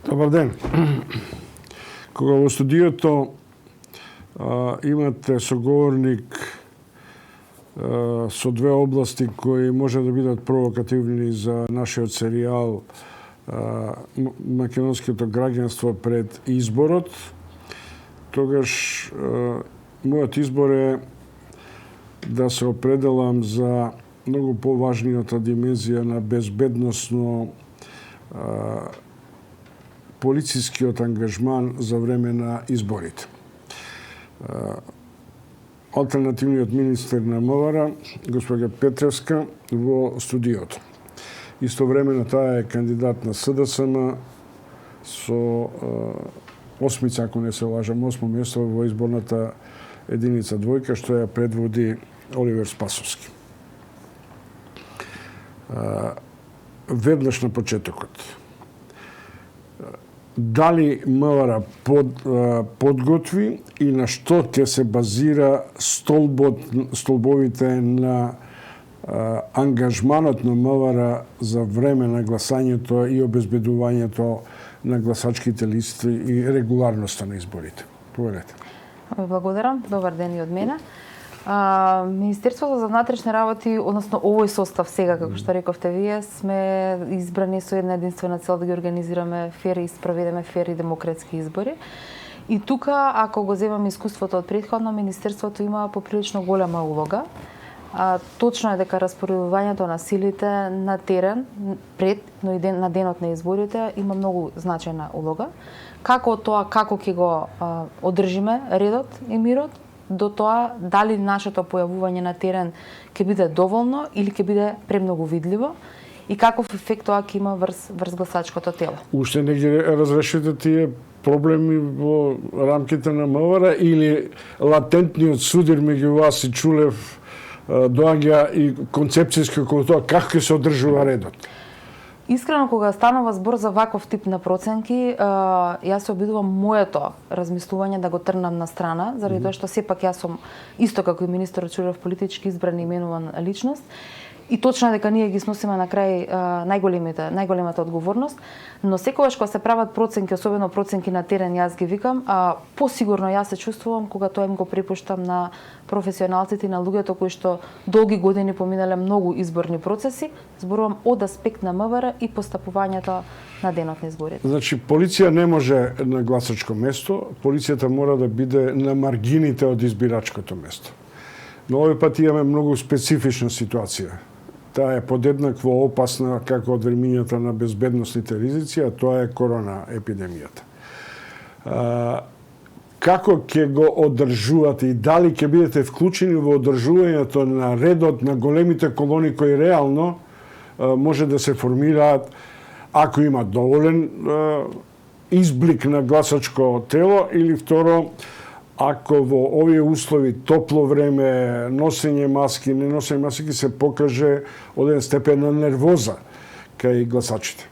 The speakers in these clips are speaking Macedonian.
Добар ден. Кога во студиото имате соговорник со две области кои може да бидат провокативни за нашиот серијал македонското граѓанство пред изборот, тогаш мојот избор е да се определам за многу поважниот димензија на безбедносно полицискиот ангажман за време на изборите. Алтернативниот министер на МВР, госпоѓа Петревска, во студиото. Истовремено таа е кандидат на СДСМ со осмица, ако не се лажам, 8 место во изборната единица двојка, што ја предводи Оливер Спасовски. Веднаш на почетокот. Дали МВР подготви и на што ќе се базира столбовите на ангажманот на МВР за време на гласањето и обезбедувањето на гласачките листи и регуларноста на изборите? Повелете. Благодарам. Добар ден и од мене. Министерството за внатрешни работи, односно овој состав сега, како што рековте вие, сме избрани со една единствена цел да ги организираме фер и спроведеме фер и демократски избори. И тука, ако го земаме искуството од претходно, Министерството има поприлично голема улога. Точно е дека распоредувањето на силите на терен пред, но и на денот на изборите има многу значајна улога. Како ќе го одржиме редот и мирот, до тоа дали нашето појавување на терен ќе биде доволно или ќе биде премногу видливо и каков ефект тоа ќе има врз гласачкото тело. Уште не ги разрешите тие проблеми во рамките на МВР или латентниот судир меѓу вас и Чулев доаѓа и концепцијски околу тоа како ќе се одржува редот? Искрено, кога станува збор за ваков тип на проценки, јас се обидувам моето размислување да го трнам на страна, заради тоа што сепак јас сум, исто како и министерот Чулев, политички избран и именуван личност. И точно е дека ние ги сносиме на крај најголемата одговорност, но секогаш кога се прават проценки, особено проценки на терен, јас ги викам, посигурно јас се чувствувам кога тоа им го препуштам на професионалците и на луѓето кои што долги години поминале многу изборни процеси, зборувам од аспект на МВР и постапувањето на денот на изборите. Значи, полиција не може на гласачко место, полицијата мора да биде на маргините од избирачкото место. Но овој пат имаме многу специфична ситуација. Таа е подеднакво опасна како од времињата на безбедносните ризици, а тоа е корона епидемијата. Како ќе го одржувате и дали ќе бидете вклучени во одржувањето на редот на големите колони кои реално може да се формираат ако има доволен изблик на гласачко тело или второ ако во овие услови топло време, носење маски, не носење маски се покаже оден степен на нервоза кај гласачите.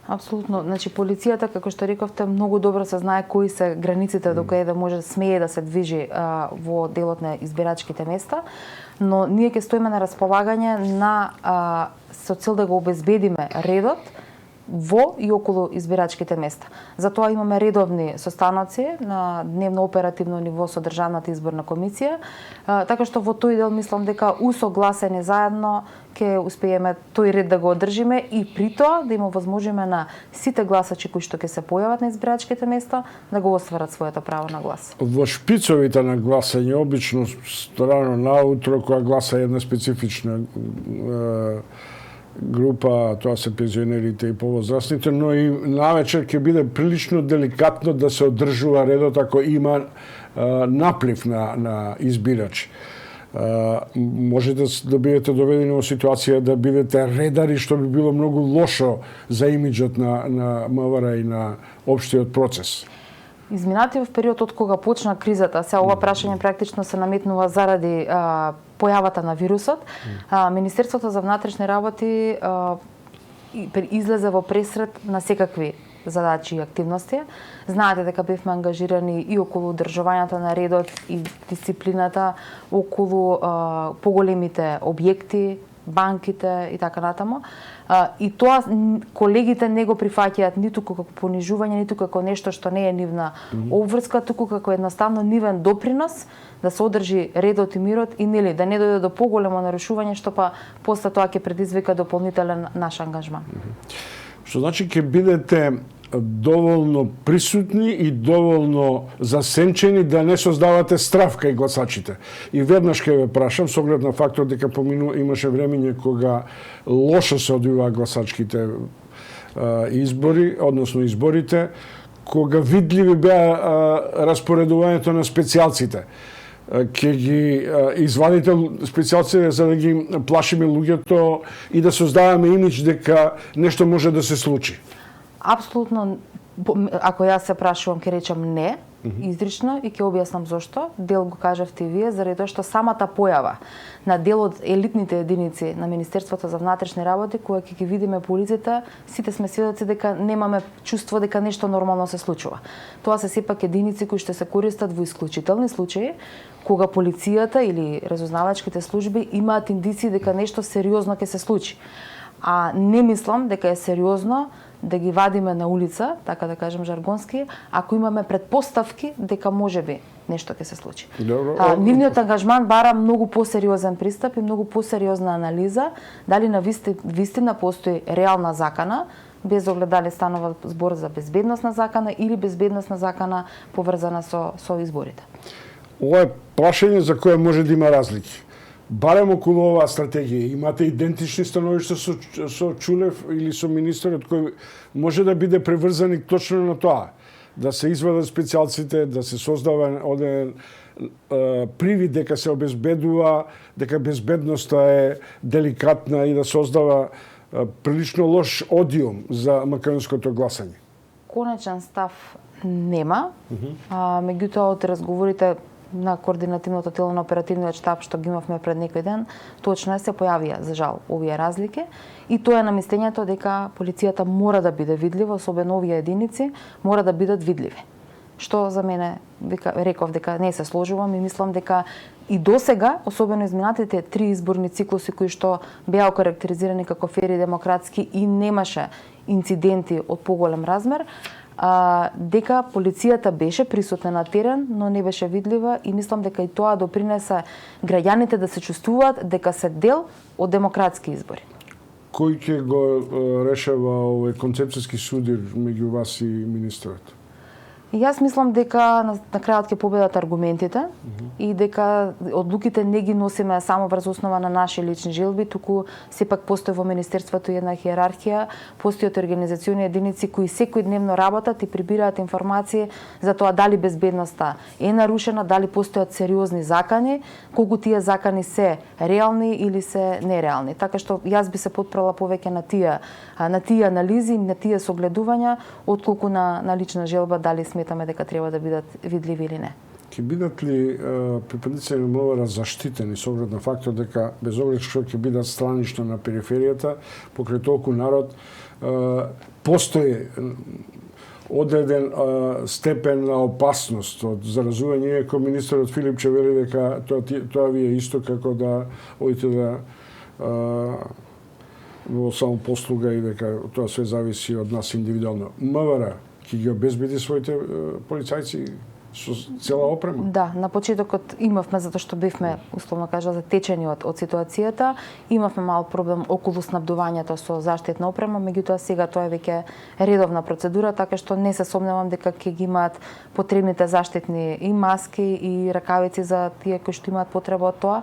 Апсолутно. Значи, полицијата, како што рековте, многу добро се знае кои се границите до каде да може смее да се движи во делот на избирачките места, но ние ќе стоиме на располагање на со цел да го обезбедиме редот во и околу избирачките места. Затоа имаме редовни состаноци на дневно оперативно ниво со Државната изборна комисија, така што во тој дел мислам дека усогласени заедно ќе успееме тој ред да го одржиме и при тоа да им овозможиме на сите гласачи кои што ќе се појават на избирачките места да го остварат своето право на глас. Во шпицовите на гласање обично рано наутро кога гласа една специфична група, тоа се пензионерите и повозрастните, но и навечер ќе биде прилично деликатно да се одржува редот ако има наплив на избирачи. Можете да бидете доведени во ситуација да бидете редари, што би било многу лошо за имиджот на МВР и на општиот процес. Изминатиот период од кога почна кризата, сега ова прашање практично се наметнува заради појавата на вирусот, Министерството за внатрешни работи излезе во пресред на секакви задачи и активности. Знаете дека бевме ангажирани и околу одржувањето на редот и дисциплината, околу поголемите објекти, банките и така натаму. И тоа колегите не го прифаќаат ниту како понижување, ниту како нешто што не е нивна обврска, туку како едноставно нивен допринос да се одржи редот и мирот и нели да не дојде до поголемо нарушување, што па после тоа ќе предизвика дополнителен наш ангажман. Што значи ќе бидете доволно присутни и доволно засенчени да не создавате страф кај гласачите. И веднаш ќе ве прашам, со оглед на фактот дека имаше времење кога лошо се одвиваа гласачките избори, односно изборите, кога видливи беа распоредувањето на специјалците. Ќе ги извадите специјалците за да ги плашиме луѓето и да создаваме имидж дека нешто може да се случи. Апсолутно, ако јас се прашувам, ќе речам не, изрично, и ќе објаснам зошто. Дел го кажавте и вие, заради тоа што самата појава на дел од елитните единици на Министерството за внатрешни работи, кога ќе ги видиме по улиците, сите сме сведоци дека немаме чувство дека нешто нормално се случува. Тоа се сепак единици кои што се користат во исклучителни случаи, кога полицијата или разузнавачките служби имаат индици дека нешто сериозно ќе се случи. А не мислам дека е сериозно да ги вадиме на улица, така да кажем жаргонски, ако имаме предпоставки дека можеби нешто ќе се случи. Нивниот ангажман бара многу посериозен пристап и многу посериозна анализа, дали на вистина постои реална закана, без оглед дали станува збор за безбедносна закана или безбедносна закана поврзана со изборите. Ова е прашање за кое може да има разлики. Барем околу оваа стратегија, имате идентични становишта со Чулев или со министерот кој може да биде преврзани точно на тоа, да се извадат специјалците, да се создава оден привид дека се обезбедува, дека безбедноста е деликатна и да создава прилично лош одиум за македонското гласање. Конечен став нема, меѓутоа од разговорите на координативното тело на оперативниот штаб што ги имавме пред некој ден, точно се појавија за жал овие разлики и тоа е наместењето дека полицијата мора да биде видлива, особено овие единици мора да бидат видливи. Што за мене реков дека не се сложувам и мислам дека и досега, особено изминатите 3 изборни циклуси кои што беа окарактеризирани како фери демократски и немаше инциденти од поголем размер, дека полицијата беше присутна на терен, но не беше видлива и мислам дека и тоа допринесе граѓаните да се чувствуваат дека се дел од демократски избори. Кој ќе го решава овој концепцијски судир меѓу вас и министерот? И јас мислам дека на крајот ќе победат аргументите и дека одлуките не ги носиме само врз основа на наши лични желби, туку сепак постои во министерството една иерархија, постојат организациони единици кои секојдневно работат и прибираат информации за тоа дали безбедноста е нарушена, дали постојат сериозни закани, колку тие закани се реални или се нереални. Така што јас би се потпрала повеќе на тие анализи, на тие согледувања, отколку на лична желба дали сметаме дека треба да бидат видливи или не. Ќе бидат ли припадници на МВР заштитени со оглед на фактот дека без оглед што ќе бидат странично на периферијата, покрај толку народ, постои одреден степен на опасност од заразување, иако министерот Филипче вели дека тоа ви е исто како да одите да во самопослуга и дека тоа све зависи од нас индивидуално. МВР ќе ги обезбеди своите полицајци со цела опрема? Да, на почетокот имавме, затоа што бевме, условно кажа, затечени од ситуацијата, имавме мал проблем околу снабдувањето со заштитна опрема, меѓутоа сега тоа е веќе редовна процедура, така што не се сомневам дека ќе ги имаат потребните заштитни и маски и ракавици за тие кои што имаат потреба од тоа,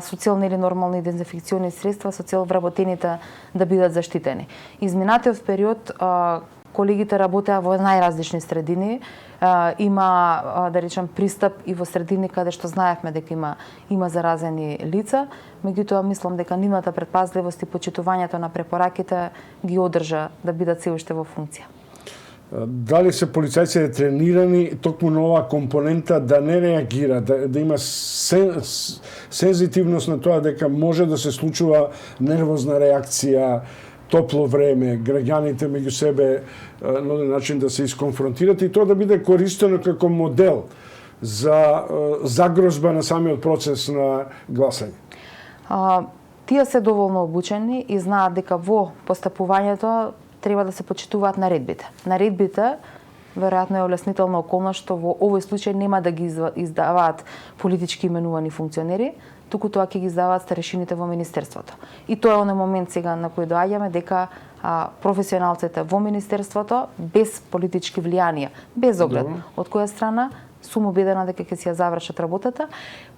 со цел или нормални дезинфекциони средства, со цел вработените да бидат заштитени. Изминатиот период колегите работеа во најразлични средини. Има, да речем, пристап и во средини каде што знаевме дека има заразени лица, меѓутоа мислам дека нивната претпазливост и почитувањето на препораките ги одржа да бидат се уште во функција. Дали се полицајците тренирани токму на оваа компонента да не реагира, да има сензитивност на тоа дека може да се случува нервозна реакција, топло време, граѓаните меѓу себе на еден начин да се исконфронтират и тоа да биде користено како модел за загрозба на самиот процес на гласање? Тие се доволно обучени и знаат дека во постапувањето треба да се почитуваат наредбите. Наредбите веројатно е олеснителна околност што во овој случај нема да ги издаваат политички именувани функционери, туку тоа ќе ги издаваат старешините во министерството. И тоа е оној момент сега на кој доаѓаме дека професионалците во министерството без политички влијанија, без оглед од која страна, сум убедена дека ќе си ја завршат работата.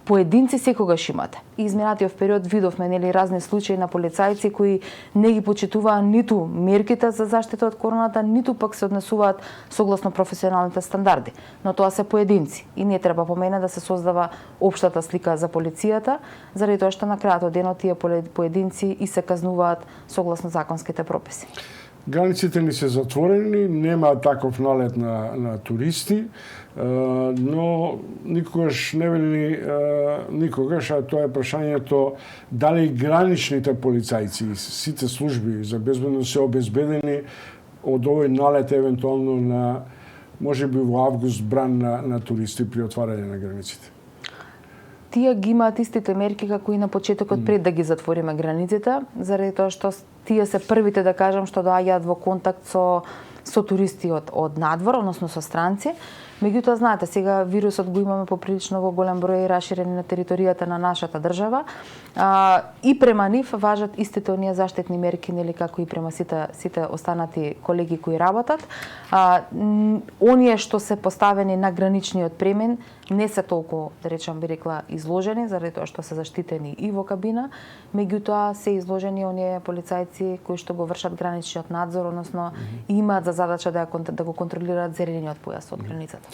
Поединци секогаш имате. И изминатиот период видовме нели разни случаи на полицајци кои не ги почитуваа ниту мерките за заштита од короната, ниту пак се однесуваат согласно професионалните стандарди. Но тоа се поединци и не треба по мене да се создава општата слика за полицијата, заради тоа што на крајот од денот тие поединци и се казнуваат согласно законските прописи. Границите ни се затворени, нема таков налет на туристи, но никогаш не вели никогаш, а тоа е прашањето дали граничните полицајци, сите служби за безбедност се обезбедени од овој налет евентуално на можеби во август бран на туристи при отварање на границите. Тие ги имаат истите мерки како и на почетокот пред да ги затвориме границите, заради тоа што тие се првите, да кажам, што доаѓаат во контакт со туристи од надвор, односно со странци. Меѓутоа, знаете, сега вирусот го имаме поприлично во голем број раширени на територијата на нашата држава. И према нив важат истите оние заштитни мерки, нели, како и према сите останати колеги кои работат. Оние што се поставени на граничниот премен не се толку, да речам, би рекла, изложени, заради тоа што се заштитени и во кабина, меѓутоа се изложени оние полицајци кои што го вршат граничниот надзор, односно имаат за задача да го контролираат зелениот појас од границата.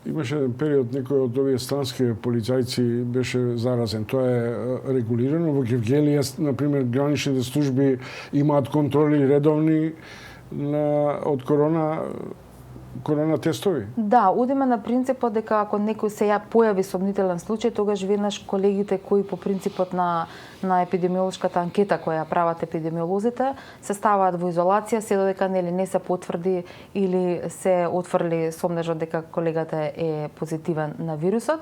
Имаше еден период некој од овие странски полицајци беше заразен. Тоа е регулирано. Во Гевгелија, например, граничните служби имаат контроли редовни од корона тестови. Да, одиме на принципот дека ако некој се ја појави сомнителен случај, тогаш веднаш колегите кои по принципот на епидемиолошката анкета која прават епидемиолозите се ставаат во изолација се додека нели не се потврди или се отфрли сомнежот дека колегата е позитивен на вирусот.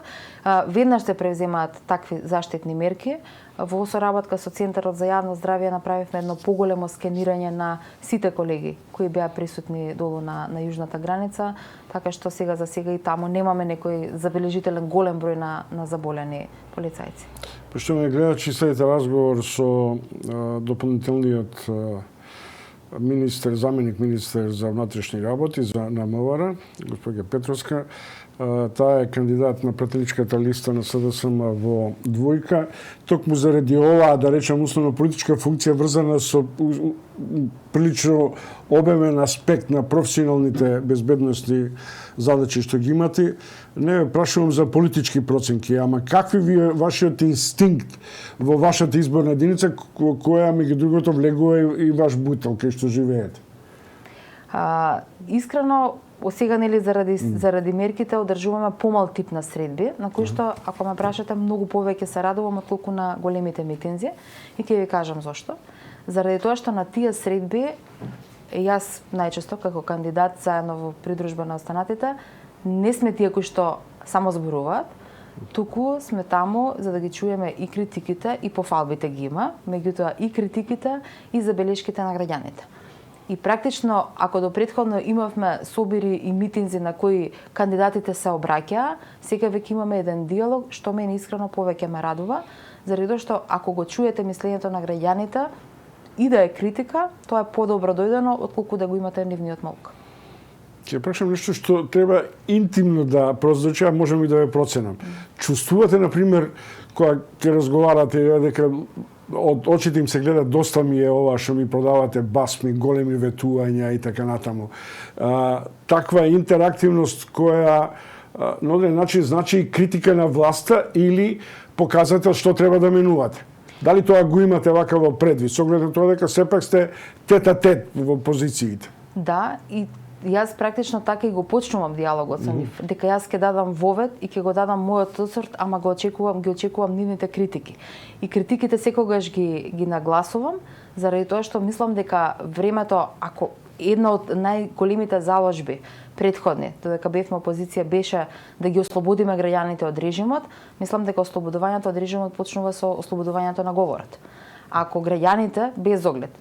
Веднаш се преземаат такви заштитни мерки. Во соработка со Центарот за јавно здравје направивме едно поголемо скенирање на сите колеги кои беа присутни долу на јужната граница, така што сега за сега и таму немаме некој забележителен голем број на заболени полицајци. Поштовани гледачи, следите разговор со дополнителниот заменик министер за внатрешни работи на МВР, госпоѓа Петровска. Таа е кандидат на пратеничката листа на СДСМ во двојка. Токму заради оваа, да речем, условно политичка функција врзана со прилично обемен аспект на професионалните безбедности задачи што ги имате, не ве прашувам за политички проценки, ама какви ви е вашиот инстинкт во вашата изборна единица, која меѓу другото влегува и ваш бутел кај што живеете? Искрено, сега нели заради мерките одржуваме помал тип на средби, на кои што, ако ме прашате, многу повеќе се радувам отколку на големите митинзи, и ќе ви кажам зошто. Заради тоа што на тие средби јас најчесто како кандидат заедно во придружба на останатите не сме тие кои што само зборуваат, туку сме таму за да ги чуеме и критиките, и пофалбите ги има, меѓутоа и критиките и забелешките на граѓаните. И практично, ако до претходно имавме собири и митинзи на кои кандидатите се обраќаа, сега веќе имаме еден диалог што мене искрено повеќе ме радува, заради тоа што ако го чуете мислењето на граѓаните и да е критика, тоа е подобро дојдено отколку да го имате нивниот молк. Ќе прашам нешто што треба интимно да прозвучи, а можам и да ве проценам. Чувствувате, например, кога ќе разговарате дека од очите им се гледа доста ми е ова што ми продавате басми, големи ветувања и така натаму. Таква интерактивност која на одреден начин значи и критика на власта или показател што треба да менувате. Дали тоа го имате вака во предвид, со оглед на тоа дека сепак сте тет-а-тет во позициите? Да, и јас практично така и го почнувам диалогот со нив, дека јас ќе дадам вовед и ќе го дадам мојот осврт, ама ги очекувам нивните критики. И критиките секогаш ги нагласувам, заради тоа што мислам дека времето, ако една од најголемите заложби претходни, додека бевме опозиција, беше да ги ослободиме граѓаните од режимот, мислам дека ослободувањето од режимот почнува со ослободувањето на говорот. Ако граѓаните, без оглед,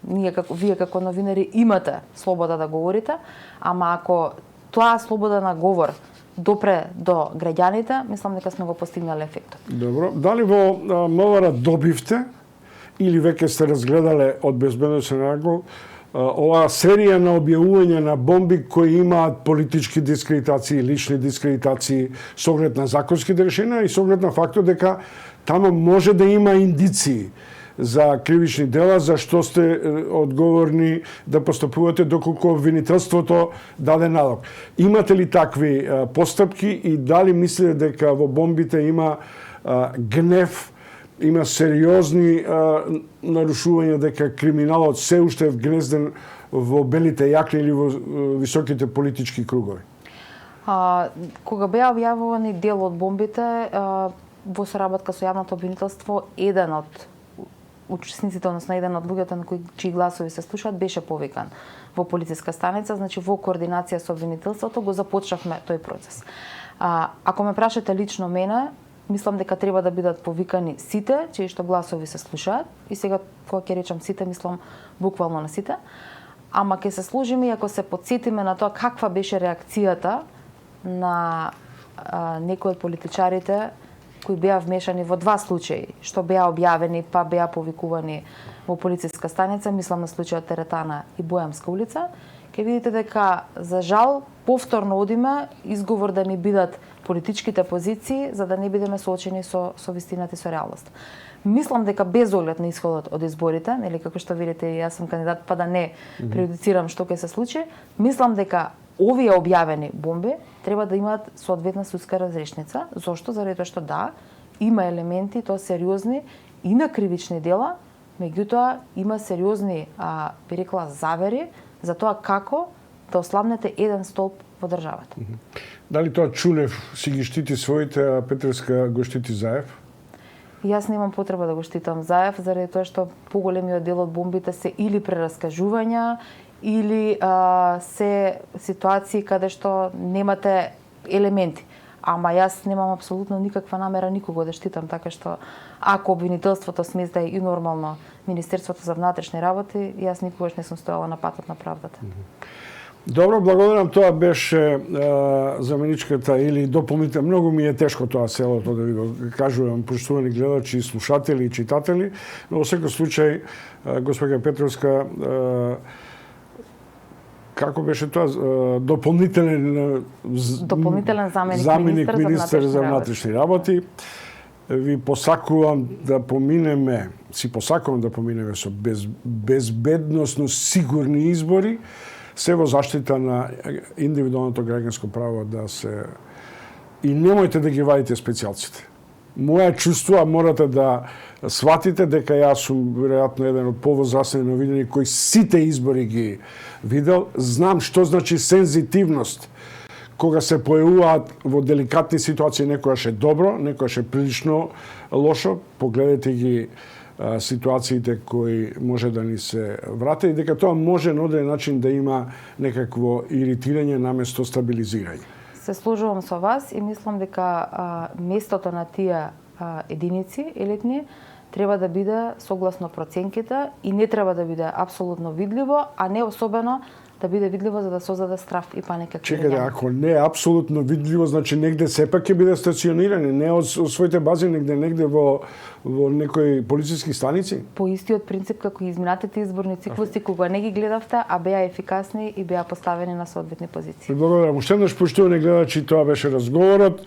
вие како новинари имате слобода да говорите, ама ако тоа слобода на говор допре до граѓаните, мислам дека сме го постигнале ефектот. Добро. Дали во МВР добивте или веќе сте разгледале од безбедносен рангол оваа серија на објавување на бомби кои имаат политички дискредитации, лични дискредитации со оглед на законските решенија и со оглед на фактот дека таму може да има индиции за кривични дела за што сте одговорни да постапувате доколку обвинителството даде налог. Имате ли такви постапки и дали мислите дека во бомбите има гнев, има сериозни нарушувања, дека криминалот се уште е вгнезден во белите јакни или во високите политички кругови? Кога беа објавувани дел од бомбите, во соработка со јавното обвинителство, еден од учесниците, односно еден од луѓето на чии гласови се слушаат, беше повикан во полициска станица, значи во координација со обвинителството го започнавме тој процес. Ако ме прашате лично мене, мислам дека треба да бидат повикани сите, чии што гласови се слушаат, и сега кога ќе речам сите, мислам буквално на сите, ама ќе се сложиме и ако се потсетиме на тоа каква беше реакцијата на некои од политичарите кои беа вмешани во два случаи, што беа објавени па беа повикувани во полициска станица, мислам на случајот Теретана и Бојамска улица, ќе видите дека, за жал, повторно одиме изговор да ни бидат политичките позиции, за да не бидеме соочени со вистината и со реалност. Мислам дека без оглед на исходот од изборите, нели како што видите, јас сум кандидат, па да не преюдицирам што ќе се случи, мислам дека овие објавени бомби треба да имаат соодветна судска разрешница. Зошто? Заради тоа што да, има елементи, тоа сериозни и на кривични дела, меѓутоа има сериозни, би рекла, завери за тоа како да ослабнете еден столб во државата. Дали тоа Чунев си ги штити своите, а Петровска го штити Заев? Јас немам потреба да го штитам Заев, заради тоа што поголемиот дел од бомбите се или прераскажувања, или се ситуации каде што немате елементи. Ама јас немам апсолутно никаква намера никого да штитам, така што ако обвинителството смесда и нормално Министерството за внатрешни работи, јас никогаш не сум стоела на патот на правдата. Добро, благодарам. Тоа беше заменичката или дополнително. Многу ми е тешко тоа селото да ви го кажувам, поштувани гледачи, слушатели и читатели, но во секој случај, госпоѓа Петровска, како беше тоа, дополнителен заменик министер за внатрешни работи. Ви посакувам да поминеме со безбедносно сигурни избори, се во заштита на индивидуалното граѓанско право да се... И немојте да ги вадите специјалците. Моја чувство, морате да сватите дека јас сум веројатно еден од повозрастни новинari кои сите избори ги видел. Знам што значи сензитивност кога се појавуваат во деликатни ситуации, некојаш е добро, некојаш е прилично лошо. Погледате ги ситуациите кои може да ни се врате и дека тоа може на одреден начин да има некакво иритирање наместо стабилизирање. Се сложувам со вас и мислам дека местото на тие единици елитни треба да биде согласно проценките и не треба да биде апсолутно видливо, а не особено да биде видливо за да создаде страв и паника. Чекајте, ако не е апсолутно видливо, значи негде сепак ќе биде стационирани, не од своите бази, негде во некои полициски станици? По истиот принцип како изминатите изборни циклуси, кога не ги гледавте, а беа ефикасни и беа поставени на соодветни позиции. Благодарам. Уште еднаш, поштувани гледачи, тоа беше разговорот.